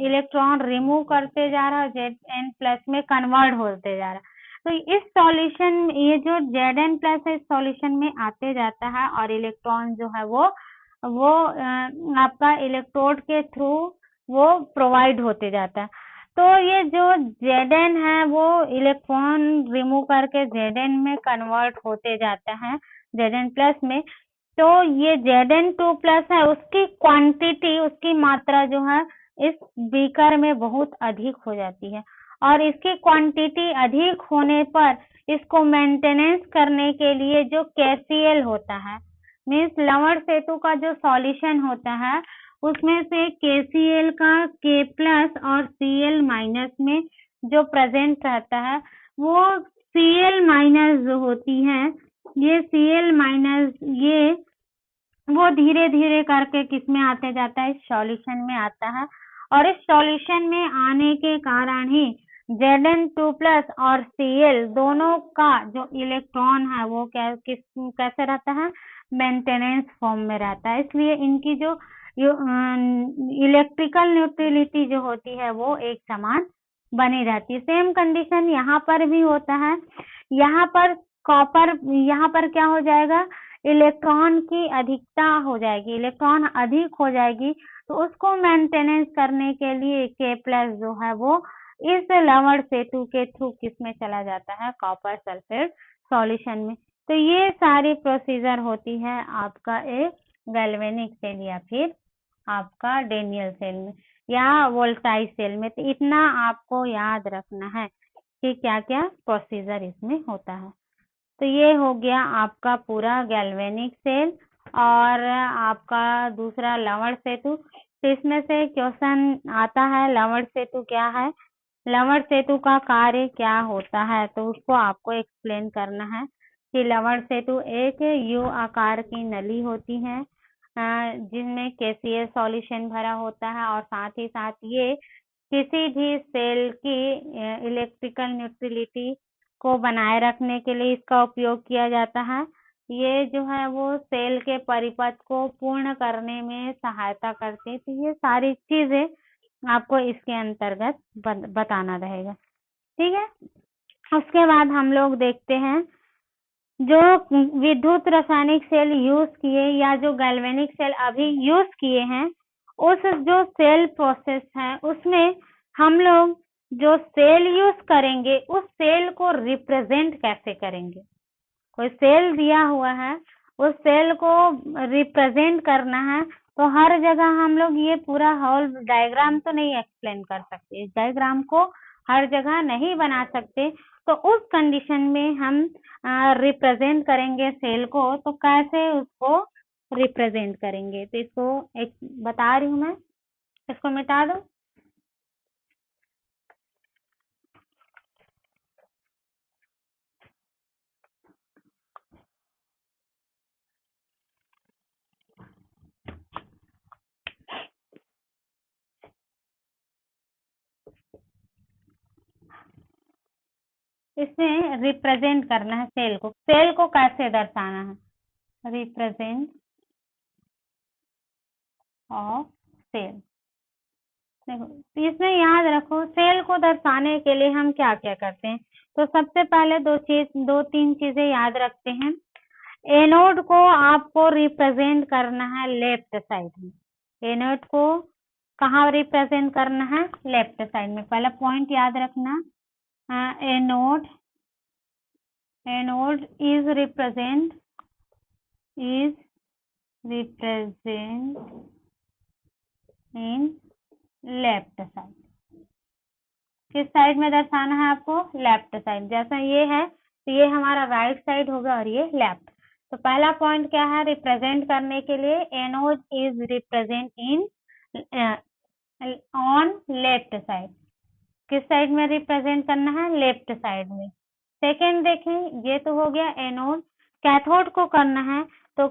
इलेक्ट्रॉन रिमूव करते जा रहा है, Zn+ में कन्वर्ट होते जा रहा है। तो इस सॉल्यूशन ये जो Zn+ है इस सॉल्यूशन में आते जाता है और इलेक्ट्रॉन जो है वो आपका इलेक्ट्रोड के थ्रू वो प्रोवाइड होते जाता है। तो ये जो Zn है वो इलेक्ट्रॉन रिमूव करके Zn में कन्वर्ट होते जाता है, Zn+ में। तो ये Zn2+ है उसकी क्वांटिटी, उसकी मात्रा जो है इस बीकर में बहुत अधिक हो जाती है और इसकी क्वांटिटी अधिक होने पर इसको मेंटेनेंस करने के लिए जो KCl होता है, मीन्स लवण सेतु का जो सॉल्यूशन होता है उसमें से KCl का K+ और Cl- में जो प्रेजेंट रहता है वो Cl- जो होती है ये Cl- ये वो धीरे धीरे करके किसमें आते जाता है, इस सॉल्यूशन में आता है और इस सॉल्यूशन में आने के कारण ही Zn2+ और Cl दोनों का जो इलेक्ट्रॉन है वो कैसे रहता है, मेंटेनेंस फॉर्म में रहता है। इसलिए इनकी जो इलेक्ट्रिकल न्यूट्रलिटी जो होती है वो एक समान बनी रहती है। सेम कंडीशन यहाँ पर भी होता है। यहाँ पर कॉपर, यहाँ पर क्या हो जाएगा, इलेक्ट्रॉन की अधिकता हो जाएगी, इलेक्ट्रॉन अधिक हो जाएगी तो उसको मेंटेनेंस करने के लिए K+ जो है वो इस लवण सेतु के थ्रू किसमें चला जाता है, कॉपर सल्फेट सॉल्यूशन में। तो ये सारी प्रोसीजर होती है आपका एक गैल्वेनिक सेल या फिर आपका डेनियल सेल में या वोल्टाइक सेल में। तो इतना आपको याद रखना है कि क्या क्या प्रोसीजर इसमें होता है। तो ये हो गया आपका पूरा गैल्वेनिक सेल और आपका दूसरा लवण सेतु। तो इसमें से क्वेश्चन आता है लवण सेतु क्या है, लवण सेतु का कार्य क्या होता है, तो उसको आपको एक्सप्लेन करना है कि लवण सेतु एक यू आकार की नली होती है जिनमें KCl सॉल्यूशन भरा होता है और साथ ही साथ ये किसी भी सेल की इलेक्ट्रिकल न्यूट्रलिटी को बनाए रखने के लिए इसका उपयोग किया जाता है। ये जो है वो सेल के परिपथ को पूर्ण करने में सहायता करते हैं। तो ये सारी चीजें आपको इसके अंतर्गत बताना रहेगा, ठीक है। उसके बाद हम लोग देखते हैं जो विद्युत रासायनिक सेल यूज किए या जो गैल्वेनिक सेल अभी यूज किए हैं, उस जो सेल प्रोसेस है उसमें हम लोग जो सेल यूज करेंगे उस सेल को रिप्रेजेंट कैसे करेंगे। कोई सेल दिया हुआ है, उस सेल को रिप्रेजेंट करना है तो हर जगह हम लोग ये पूरा होल डायग्राम तो नहीं एक्सप्लेन कर सकते, इस डायग्राम को हर जगह नहीं बना सकते। तो उस कंडीशन में हम रिप्रेजेंट करेंगे सेल को, तो कैसे उसको रिप्रेजेंट करेंगे, तो इसको एक बता रही हूँ मैं, इसको मिटा दो। इसमें रिप्रेजेंट करना है सेल को। सेल को कैसे दर्शाना है, रिप्रेजेंट ऑफ सेल। देखो इसमें याद रखो सेल को दर्शाने के लिए हम क्या क्या करते हैं। तो सबसे पहले दो तीन चीजें याद रखते हैं। एनोड को आपको रिप्रेजेंट करना है लेफ्ट साइड में। एनोड को कहाँ रिप्रेजेंट करना है, लेफ्ट साइड में। पहला पॉइंट याद रखना, anode is represent in left side. किस साइड में दर्शाना है आपको, लेफ्ट साइड। जैसा ये है तो ये हमारा राइट साइड होगा और ये लेफ्ट। तो पहला पॉइंट क्या है, रिप्रेजेंट करने के लिए anode is represent in on left side. किस साइड में रिप्रेजेंट करना है, लेफ्ट साइड में। सेकेंड देखें, ये तो हो गया एनोड। कैथोड को करना है तो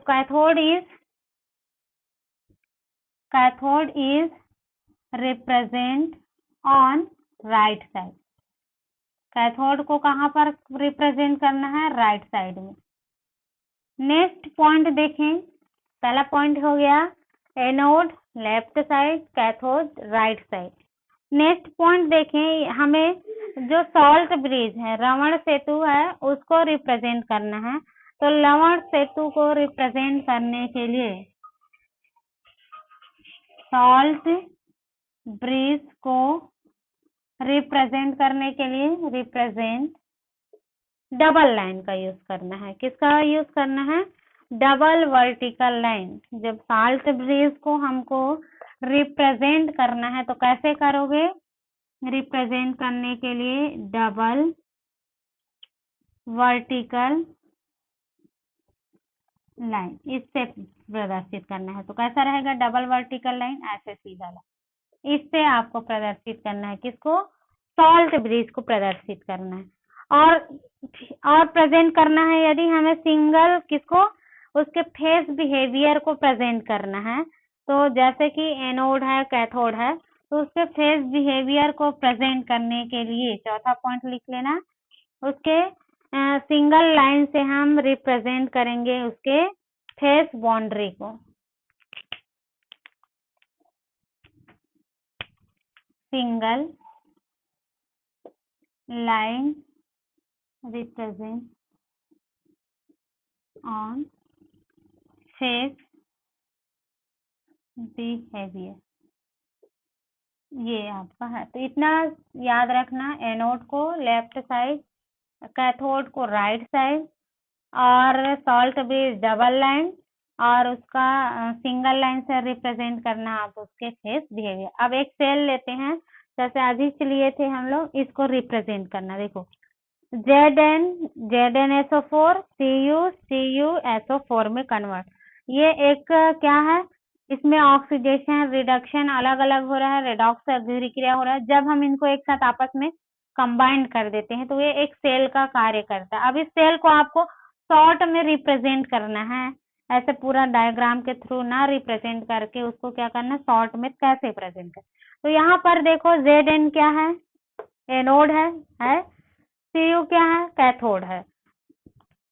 cathode is represent on right side. Cathode को कहां पर रिप्रेजेंट करना है, राइट साइड में। नेक्स्ट पॉइंट देखें, पहला पॉइंट हो गया anode left side, cathode right side. Next point देखें, हमें जो सॉल्ट ब्रिज है, रवण सेतु है, उसको रिप्रेजेंट करना है। तो लवण सेतु को रिप्रेजेंट करने के लिए सॉल्ट ब्रिज को रिप्रेजेंट करने के लिए रिप्रेजेंट डबल लाइन का यूज करना है। किसका यूज करना है, डबल वर्टिकल लाइन। जब सॉल्ट ब्रिज को हमको रिप्रेजेंट करना है तो कैसे करोगे, रिप्रेजेंट करने के लिए डबल वर्टिकल लाइन, इससे प्रदर्शित करना है। तो कैसा रहेगा, डबल वर्टिकल लाइन, ऐसे सीधा लाइन, इससे आपको प्रदर्शित करना है। किसको, सॉल्ट ब्रिज को प्रदर्शित करना है। और प्रेजेंट करना है यदि हमें सिंगल, किसको, उसके फेस बिहेवियर को प्रेजेंट करना है। तो जैसे कि एनोड है, कैथोड है, तो उसके फेस बिहेवियर को प्रेजेंट करने के लिए चौथा पॉइंट लिख लेना, उसके सिंगल लाइन से हम रिप्रेजेंट करेंगे उसके फेस बाउंड्री को। Single line represent on face behaviour, ये आपका है। तो इतना याद रखना, एनोड को लेफ्ट साइड, कैथोड को राइट साइड, और सॉल्ट ब्रिज डबल लाइन, और उसका सिंगल लाइन से रिप्रेजेंट करना आप उसके फेस बिहेवियर। अब एक सेल लेते हैं, जैसे अभी से लिए थे हम लोग, इसको रिप्रेजेंट करना। देखो ZnSO4 CuSO4 में कन्वर्ट। ये एक क्या है, इसमें ऑक्सीडेशन रिडक्शन अलग अलग हो रहा है, रेडॉक्स अभिक्रिया हो रहा है। जब हम इनको एक साथ आपस में कंबाइंड कर देते हैं तो ये एक सेल का कार्य करता है। अब इस सेल को आपको शॉर्ट में रिप्रेजेंट करना है, ऐसे पूरा डायग्राम के थ्रू ना रिप्रेजेंट करके उसको क्या करना है, शॉर्ट में कैसे प्रेजेंट कर। तो यहाँ पर देखो Zn क्या है, एनोड है, Cu क्या है, कैथोड है।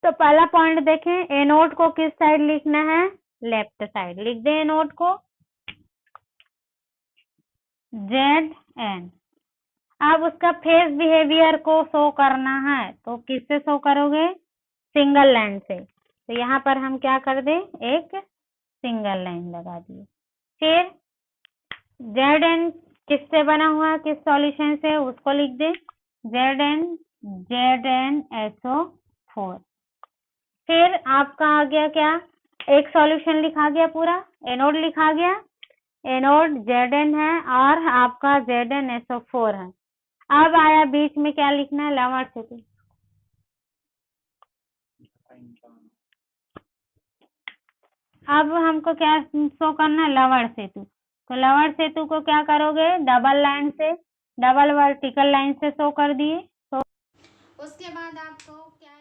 तो पहला पॉइंट देखें, एनोड को किस साइड लिखना है, लेफ्ट साइड। लिख दे एनोड को Zn। अब उसका फेस बिहेवियर को शो करना है तो किससे शो करोगे, सिंगल लाइन से। तो यहाँ पर हम क्या कर दे, एक सिंगल लाइन लगा दिए। फिर Zn किससे बना हुआ है, किस सॉल्यूशन से, उसको लिख दे ZnSO4। फिर आपका आ गया क्या, एक सॉल्यूशन लिखा गया पूरा, एनोड लिखा गया, एनोड Zn है और आपका ZnSO4 है। अब आया बीच में क्या लिखना है, लवण सेतु। अब हमको क्या शो करना है, लवण सेतु। तो लवण सेतु को क्या करोगे, डबल लाइन से, डबल वर्टिकल लाइन से शो कर दिए। तो उसके बाद आपको क्या